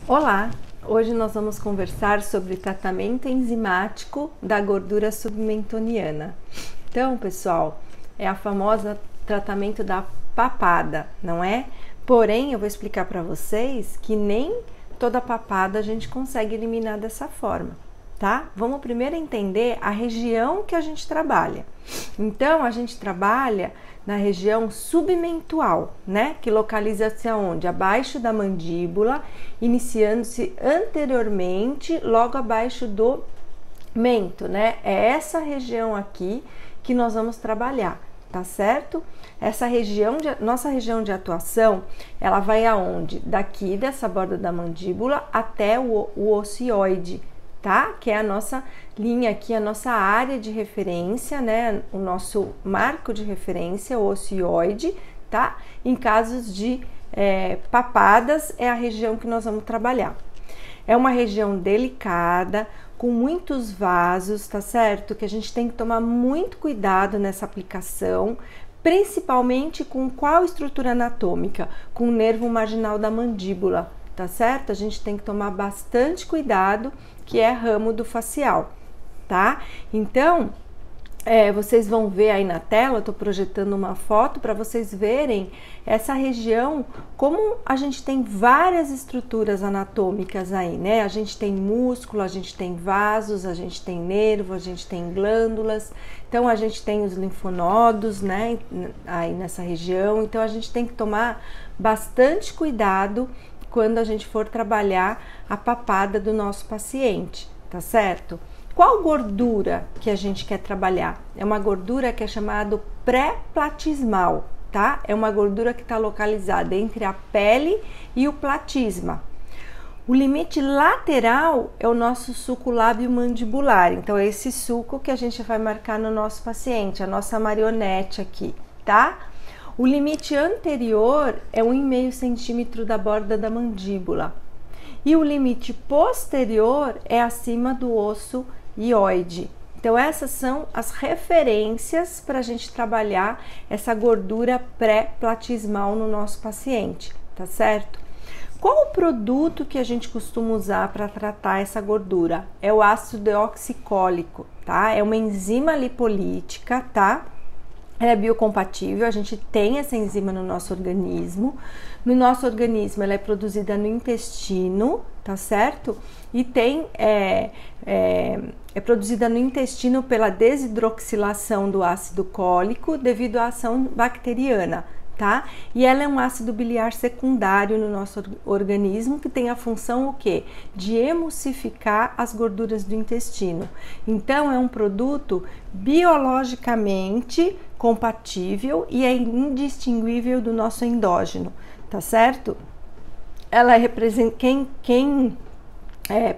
Olá! Hoje nós vamos conversar sobre tratamento enzimático da gordura submentoniana. Então, pessoal, é a famosa tratamento da papada, não é? Porém, eu vou explicar para vocês que nem toda papada a gente consegue eliminar dessa forma, tá? Vamos primeiro entender a região que a gente trabalha. Então, a gente trabalha na região submentual, né? Que localiza-se aonde? Abaixo da mandíbula, iniciando-se anteriormente, logo abaixo do mento, né? É essa região aqui que nós vamos trabalhar, tá certo? Essa região, nossa região de atuação, ela vai aonde? Daqui dessa borda da mandíbula até o ocioide, tá? Que é a nossa linha aqui, a nossa área de referência, né? O nosso marco de referência, o ocioide, tá? Em casos de papadas, é a região que nós vamos trabalhar. É uma região delicada, com muitos vasos, tá certo? Que a gente tem que tomar muito cuidado nessa aplicação, principalmente com qual estrutura anatômica? Com o nervo marginal da mandíbula, tá certo? A gente tem que tomar bastante cuidado, que é ramo do facial, tá? Então, vocês vão ver aí na tela, eu tô projetando uma foto para vocês verem essa região, como a gente tem várias estruturas anatômicas aí, né? A gente tem músculo, a gente tem vasos, a gente tem nervo, a gente tem glândulas, então a gente tem os linfonodos, né? Aí nessa região, então a gente tem que tomar bastante cuidado quando a gente for trabalhar a papada do nosso paciente, tá certo? Qual gordura que a gente quer trabalhar? É uma gordura que é chamada pré-platismal, tá? É uma gordura que está localizada entre a pele e o platisma. O limite lateral é o nosso suco lábio-mandibular, então é esse suco que a gente vai marcar no nosso paciente, a nossa marionete aqui, tá? O limite anterior é 1,5 centímetro da borda da mandíbula e o limite posterior é acima do osso hioide. Então essas são as referências para a gente trabalhar essa gordura pré-platismal no nosso paciente, tá certo? Qual o produto que a gente costuma usar para tratar essa gordura? É o ácido deoxicólico, tá? É uma enzima lipolítica, tá? Ela é biocompatível, a gente tem essa enzima no nosso organismo. No nosso organismo, ela é produzida no intestino, tá certo? E é produzida no intestino pela desidroxilação do ácido cólico devido à ação bacteriana, tá? E ela é um ácido biliar secundário no nosso organismo que tem a função o quê? De emulsificar as gorduras do intestino. Então, é um produto biologicamente compatível e é indistinguível do nosso endógeno, tá certo? Ela representa quem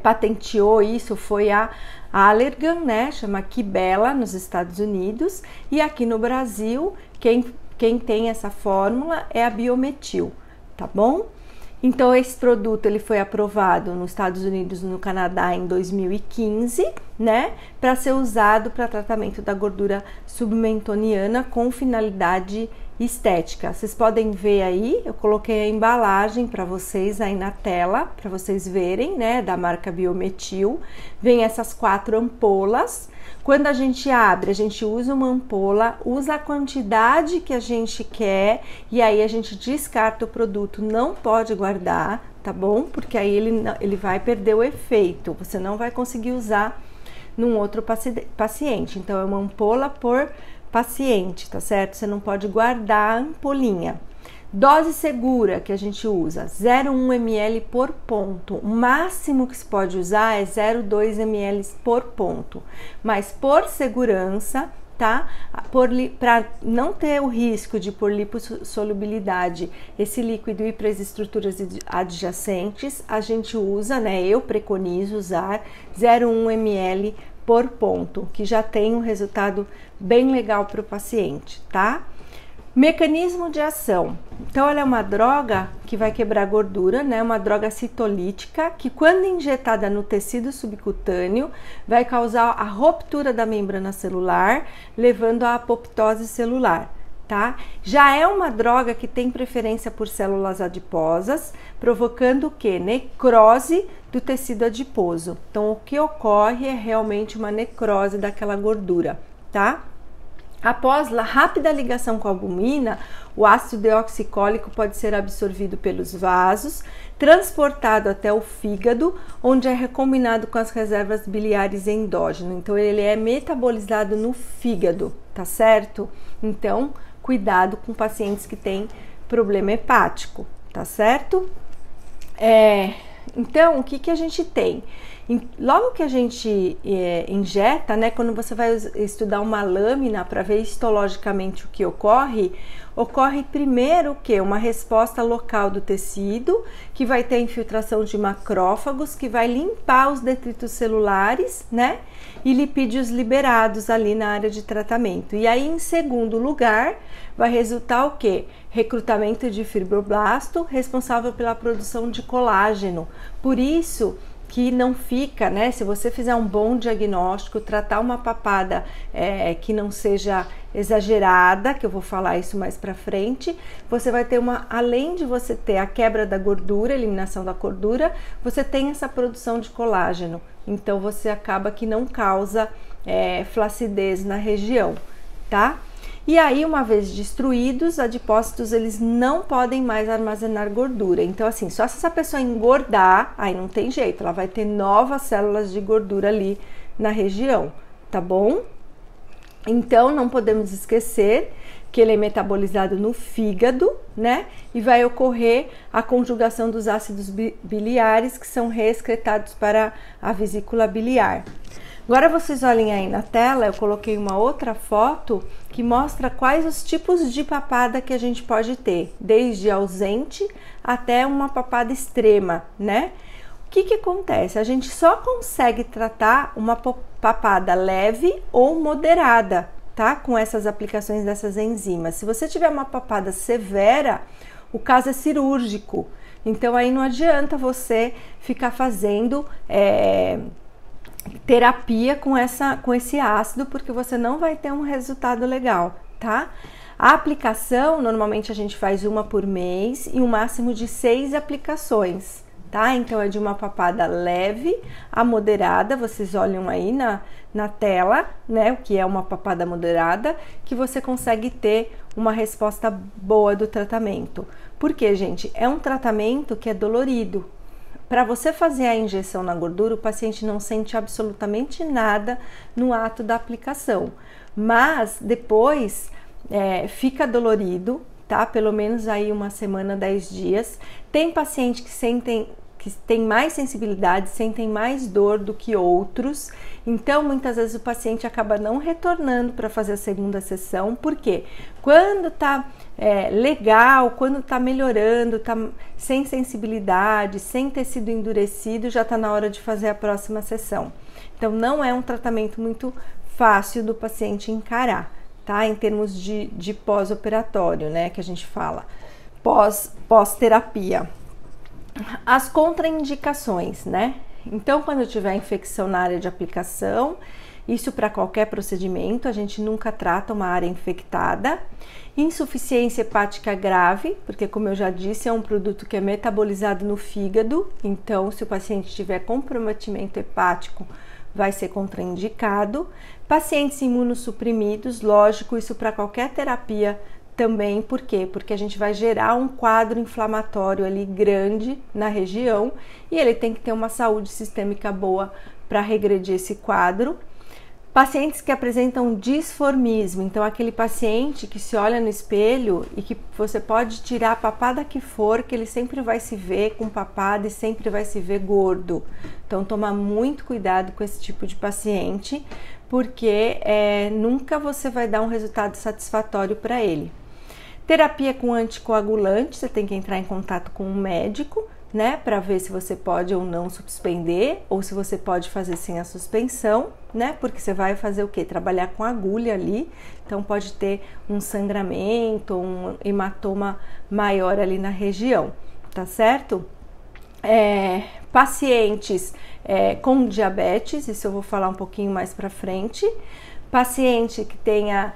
patenteou isso foi a Allergan, né? Chama Kibela nos Estados Unidos, e aqui no Brasil quem tem essa fórmula é a Biometil, tá bom? Então esse produto ele foi aprovado nos Estados Unidos e no Canadá em 2015, né? Para ser usado para tratamento da gordura submentoniana com finalidade estética. Vocês podem ver aí, eu coloquei a embalagem para vocês aí na tela, para vocês verem, né? Da marca Biometil. Vem essas 4 ampolas. Quando a gente abre, a gente usa uma ampola, usa a quantidade que a gente quer e aí a gente descarta o produto, não pode guardar, tá bom? Porque aí ele vai perder o efeito, você não vai conseguir usar num outro paciente. Então, é uma ampola por paciente, tá certo? Você não pode guardar a ampolinha. Dose segura que a gente usa, 0,1 ml por ponto. O máximo que se pode usar é 0,2 ml por ponto. Mas por segurança, tá? Para não ter o risco de por lipossolubilidade esse líquido ir para as estruturas adjacentes, a gente usa, né? Eu preconizo usar 0,1 ml por ponto, que já tem um resultado bem legal para o paciente, tá? Mecanismo de ação. Então, ela é uma droga que vai quebrar gordura, né? Uma droga citolítica que, quando injetada no tecido subcutâneo, vai causar a ruptura da membrana celular, levando à apoptose celular, tá? Já é uma droga que tem preferência por células adiposas, provocando o quê? Necrose do tecido adiposo. Então, o que ocorre é realmente uma necrose daquela gordura, tá? Após a rápida ligação com a albumina, o ácido deoxicólico pode ser absorvido pelos vasos, transportado até o fígado, onde é recombinado com as reservas biliares endógenas. Então, ele é metabolizado no fígado, tá certo? Então, cuidado com pacientes que têm problema hepático, tá certo? Então, o que a gente tem? Logo que a gente injeta, né, quando você vai estudar uma lâmina para ver histologicamente o que ocorre primeiro o quê? Uma resposta local do tecido, que vai ter infiltração de macrófagos, que vai limpar os detritos celulares, né, e lipídios liberados ali na área de tratamento. E aí, em segundo lugar, vai resultar o quê? Recrutamento de fibroblasto, responsável pela produção de colágeno. Por isso que não fica, né? Se você fizer um bom diagnóstico, tratar uma papada que não seja exagerada, que eu vou falar isso mais pra frente, você vai ter além de você ter a quebra da gordura, eliminação da gordura, você tem essa produção de colágeno. Então você acaba que não causa flacidez na região, tá? E aí, uma vez destruídos, os adipócitos, eles não podem mais armazenar gordura. Então, assim, só se essa pessoa engordar, aí não tem jeito, ela vai ter novas células de gordura ali na região, tá bom? Então, não podemos esquecer que ele é metabolizado no fígado, né? E vai ocorrer a conjugação dos ácidos biliares, que são reexcretados para a vesícula biliar. Agora vocês olhem aí na tela, eu coloquei uma outra foto que mostra quais os tipos de papada que a gente pode ter, desde ausente até uma papada extrema, né? O que acontece? A gente só consegue tratar uma papada leve ou moderada, tá? Com essas aplicações dessas enzimas. Se você tiver uma papada severa, o caso é cirúrgico. Então aí não adianta você ficar fazendo terapia com esse ácido, porque você não vai ter um resultado legal, tá? A aplicação, normalmente a gente faz uma por mês e um máximo de 6 aplicações, tá? Então é de uma papada leve a moderada, vocês olham aí na tela, né, o que é uma papada moderada, que você consegue ter uma resposta boa do tratamento. Porque, gente, é um tratamento que é dolorido. Para você fazer a injeção na gordura, o paciente não sente absolutamente nada no ato da aplicação, mas depois fica dolorido, tá? Pelo menos aí uma semana, 10 dias. Tem paciente que tem mais sensibilidade, sentem mais dor do que outros, então muitas vezes o paciente acaba não retornando para fazer a segunda sessão, porque quando tá legal, quando tá melhorando, tá sem sensibilidade, sem tecido endurecido, já tá na hora de fazer a próxima sessão. Então não é um tratamento muito fácil do paciente encarar, tá? Em termos de pós-operatório, né, que a gente fala, pós-terapia. As contraindicações, né? Então, quando tiver infecção na área de aplicação, isso para qualquer procedimento, a gente nunca trata uma área infectada. Insuficiência hepática grave, porque como eu já disse, é um produto que é metabolizado no fígado, então se o paciente tiver comprometimento hepático, vai ser contraindicado. Pacientes imunossuprimidos, lógico, isso para qualquer terapia também, por quê? Porque a gente vai gerar um quadro inflamatório ali grande na região e ele tem que ter uma saúde sistêmica boa para regredir esse quadro. Pacientes que apresentam disformismo, então aquele paciente que se olha no espelho e que você pode tirar a papada que for, que ele sempre vai se ver com papada e sempre vai se ver gordo. Então tomar muito cuidado com esse tipo de paciente, porque nunca você vai dar um resultado satisfatório para ele. Terapia com anticoagulante, você tem que entrar em contato com um médico, né, para ver se você pode ou não suspender, ou se você pode fazer sem a suspensão, né, porque você vai fazer o quê? Trabalhar com agulha ali, então pode ter um sangramento, um hematoma maior ali na região, tá certo? Pacientes com diabetes, isso eu vou falar um pouquinho mais para frente. Paciente que tenha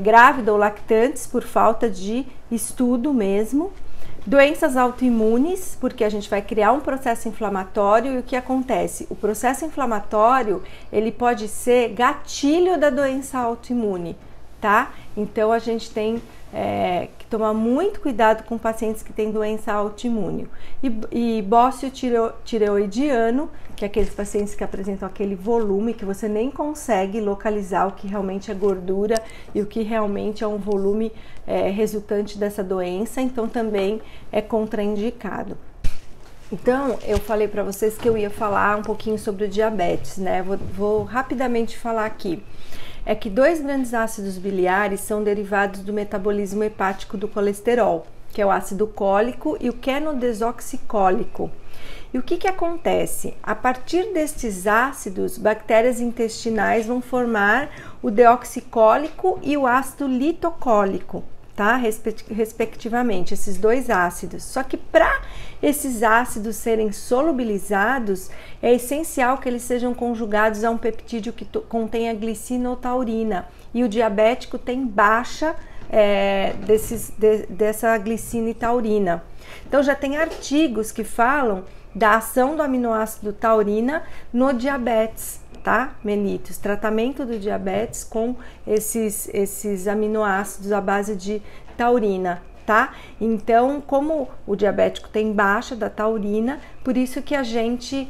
grávida ou lactantes por falta de estudo mesmo. Doenças autoimunes, porque a gente vai criar um processo inflamatório e o que acontece? O processo inflamatório, ele pode ser gatilho da doença autoimune, tá? Então a gente tem que tomar muito cuidado com pacientes que têm doença autoimune. E bócio tireoidiano, que é aqueles pacientes que apresentam aquele volume que você nem consegue localizar o que realmente é gordura e o que realmente é um volume resultante dessa doença, então também é contraindicado. Então, eu falei para vocês que eu ia falar um pouquinho sobre o diabetes, né? Vou rapidamente falar aqui. É que 2 grandes ácidos biliares são derivados do metabolismo hepático do colesterol, que é o ácido cólico e o quenodesoxicólico. E o que acontece? A partir destes ácidos, bactérias intestinais vão formar o deoxicólico e o ácido litocólico, tá? Respectivamente, esses 2 ácidos. Só que para esses ácidos serem solubilizados, é essencial que eles sejam conjugados a um peptídeo que contenha glicina ou taurina. E o diabético tem baixa dessa glicina e taurina. Então já tem artigos que falam da ação do aminoácido taurina no diabetes, tá, menitos? Tratamento do diabetes com esses aminoácidos à base de taurina, tá? Então, como o diabético tem baixa da taurina, por isso que a gente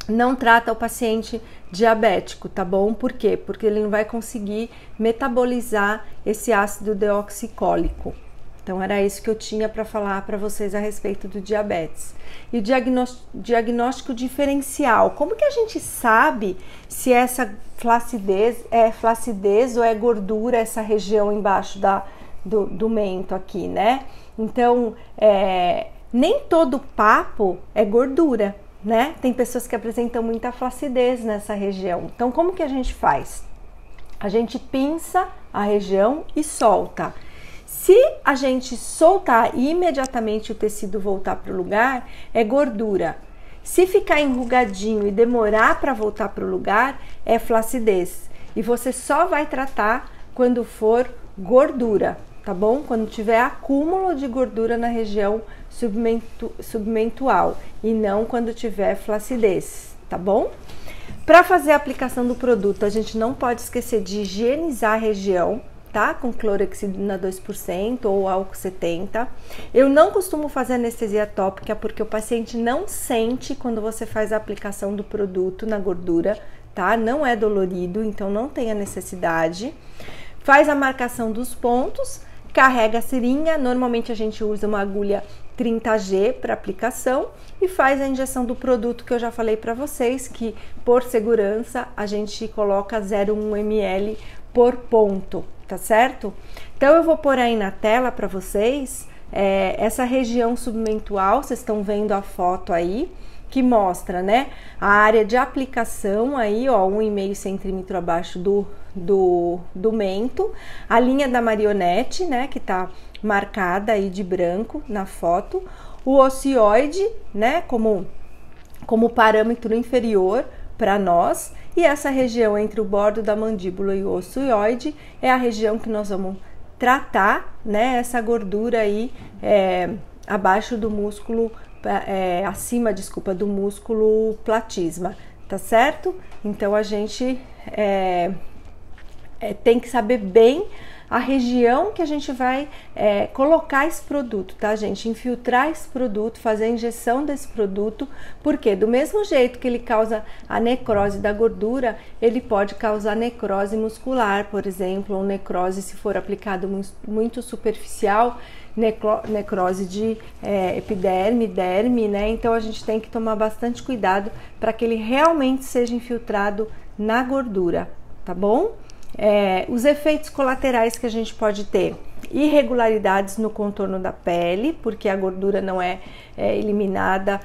não trata o paciente diabético, tá bom? Por quê? Porque ele não vai conseguir metabolizar esse ácido deoxicólico. Então, era isso que eu tinha para falar para vocês a respeito do diabetes. E o diagnóstico diferencial. Como que a gente sabe se essa flacidez é flacidez ou é gordura, essa região embaixo do mento aqui, né? Então, nem todo papo é gordura, né? Tem pessoas que apresentam muita flacidez nessa região. Então, como que a gente faz? A gente pinça a região e solta. Se a gente soltar e imediatamente o tecido voltar para o lugar, é gordura. Se ficar enrugadinho e demorar para voltar para o lugar, é flacidez. E você só vai tratar quando for gordura, tá bom? Quando tiver acúmulo de gordura na região submentual e não quando tiver flacidez, tá bom? Para fazer a aplicação do produto, a gente não pode esquecer de higienizar a região, tá? Com clorexidina 2% ou álcool 70. Eu não costumo fazer anestesia tópica porque o paciente não sente quando você faz a aplicação do produto na gordura, tá? Não é dolorido, então não tem a necessidade. Faz a marcação dos pontos, carrega a seringa, normalmente a gente usa uma agulha 30G para aplicação e faz a injeção do produto que eu já falei para vocês, que por segurança a gente coloca 0,1 ml por ponto, tá certo? Então eu vou pôr aí na tela para vocês essa região submentual, vocês estão vendo a foto aí, que mostra, né, a área de aplicação aí, ó, 1,5 centímetro abaixo do mento, a linha da marionete, né, que tá marcada aí de branco na foto, o ocioide, né, como parâmetro inferior para nós, e essa região entre o bordo da mandíbula e o ocioide é a região que nós vamos tratar, né, essa gordura aí abaixo do músculo, acima, desculpa, do músculo platisma, tá certo? Então a gente tem que saber bem a região que a gente vai colocar esse produto, tá, gente? Infiltrar esse produto, fazer a injeção desse produto, porque do mesmo jeito que ele causa a necrose da gordura, ele pode causar necrose muscular, por exemplo, ou necrose se for aplicado muito superficial, necrose de epiderme, derme, né? Então a gente tem que tomar bastante cuidado para que ele realmente seja infiltrado na gordura, tá bom? Os efeitos colaterais que a gente pode ter: irregularidades no contorno da pele, porque a gordura não é eliminada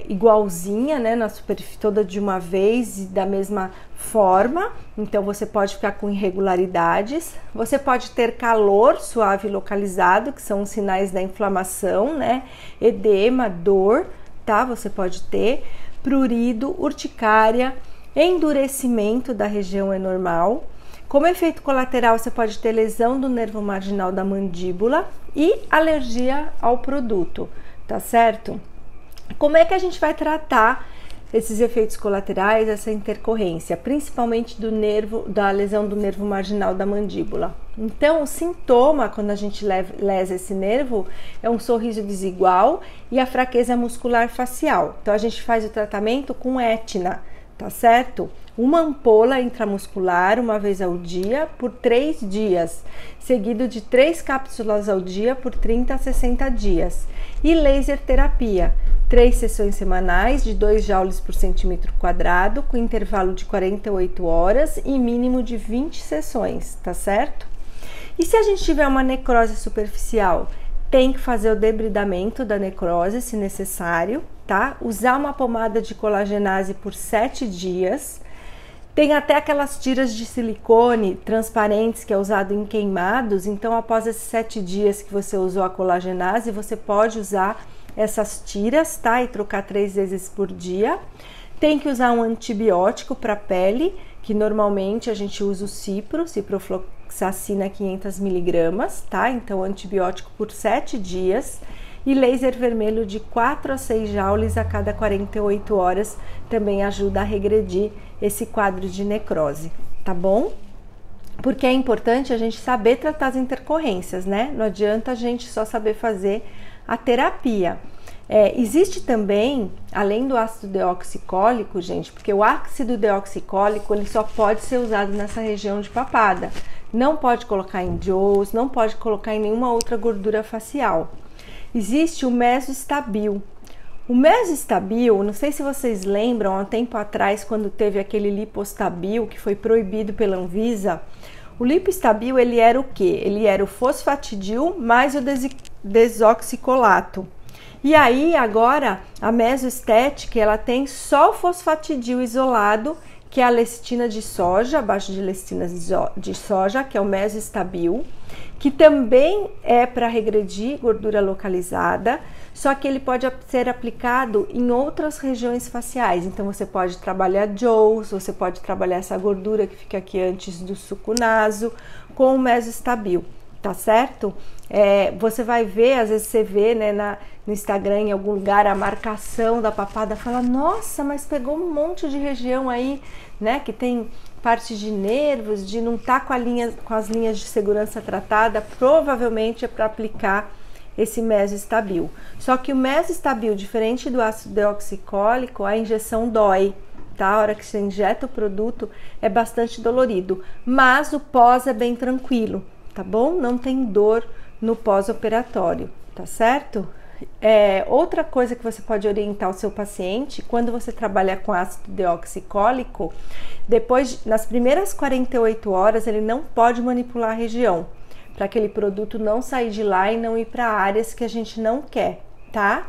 igualzinha, né, na superfície toda de uma vez e da mesma forma, então você pode ficar com irregularidades. Você pode ter calor suave localizado, que são os sinais da inflamação, né, edema, dor, tá? Você pode ter prurido, urticária, endurecimento da região é normal, Como efeito colateral, você pode ter lesão do nervo marginal da mandíbula e alergia ao produto, tá certo? Como é que a gente vai tratar esses efeitos colaterais, essa intercorrência, principalmente da lesão do nervo marginal da mandíbula? Então, o sintoma, quando a gente lesa esse nervo, é um sorriso desigual e a fraqueza muscular facial. Então, a gente faz o tratamento com Etna, tá certo? Uma ampola intramuscular uma vez ao dia por 3 dias, seguido de 3 cápsulas ao dia por 30 a 60 dias. E laser terapia, 3 sessões semanais de 2 joules por centímetro quadrado, com intervalo de 48 horas e mínimo de 20 sessões, tá certo? E se a gente tiver uma necrose superficial, tem que fazer o debridamento da necrose, se necessário, tá? Usar uma pomada de colagenase por 7 dias. Tem até aquelas tiras de silicone transparentes que é usado em queimados, então após esses 7 dias que você usou a colagenase, você pode usar essas tiras, tá? E trocar 3 vezes por dia. Tem que usar um antibiótico para pele, que normalmente a gente usa o ciprofloxacina 500 miligramas, tá? Então antibiótico por 7 dias. E laser vermelho de 4 a 6 joules a cada 48 horas também ajuda a regredir esse quadro de necrose, tá bom? Porque é importante a gente saber tratar as intercorrências, né? Não adianta a gente só saber fazer a terapia. Existe também, além do ácido deoxicólico, gente, porque o ácido deoxicólico ele só pode ser usado nessa região de papada. Não pode colocar em jaws, não pode colocar em nenhuma outra gordura facial. Existe o Mesostabil. O Mesostabil, não sei se vocês lembram, há um tempo atrás, quando teve aquele Lipostabil, que foi proibido pela Anvisa, o Lipostabil, ele era o quê? Ele era o fosfatidil mais o desoxicolato. E aí, agora, a Mesoestética, ela tem só o fosfatidil isolado, que é a lecitina de soja, abaixo de lecitina de soja, que é o Mesostabil, que também é para regredir gordura localizada, só que ele pode ser aplicado em outras regiões faciais. Então, você pode trabalhar jaws, você pode trabalhar essa gordura que fica aqui antes do suco naso com o Mesostabil, tá certo? Você vai ver, às vezes você vê, né, no Instagram, em algum lugar, a marcação da papada, fala, nossa, mas pegou um monte de região aí, né, que tem parte de nervos, de não estar com as linhas de segurança tratada, provavelmente é para aplicar esse Mesostabil. Só que o Mesostabil, diferente do ácido deoxicólico, a injeção dói, tá? A hora que você injeta o produto é bastante dolorido, mas o pós é bem tranquilo, tá bom? Não tem dor no pós-operatório, tá certo? Outra coisa que você pode orientar o seu paciente, quando você trabalha com ácido deoxicólico, nas primeiras 48 horas, ele não pode manipular a região, para aquele produto não sair de lá e não ir para áreas que a gente não quer, tá?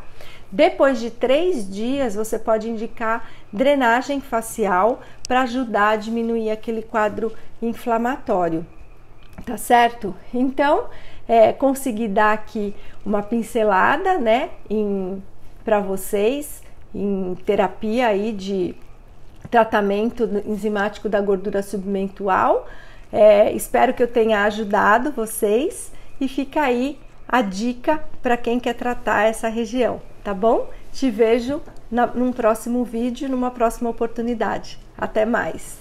Depois de 3 dias, você pode indicar drenagem facial para ajudar a diminuir aquele quadro inflamatório, tá certo? Então, consegui dar aqui uma pincelada, né, para vocês em terapia aí de tratamento enzimático da gordura submentual. Espero que eu tenha ajudado vocês e fica aí a dica para quem quer tratar essa região, tá bom? Te vejo num próximo vídeo, numa próxima oportunidade. Até mais!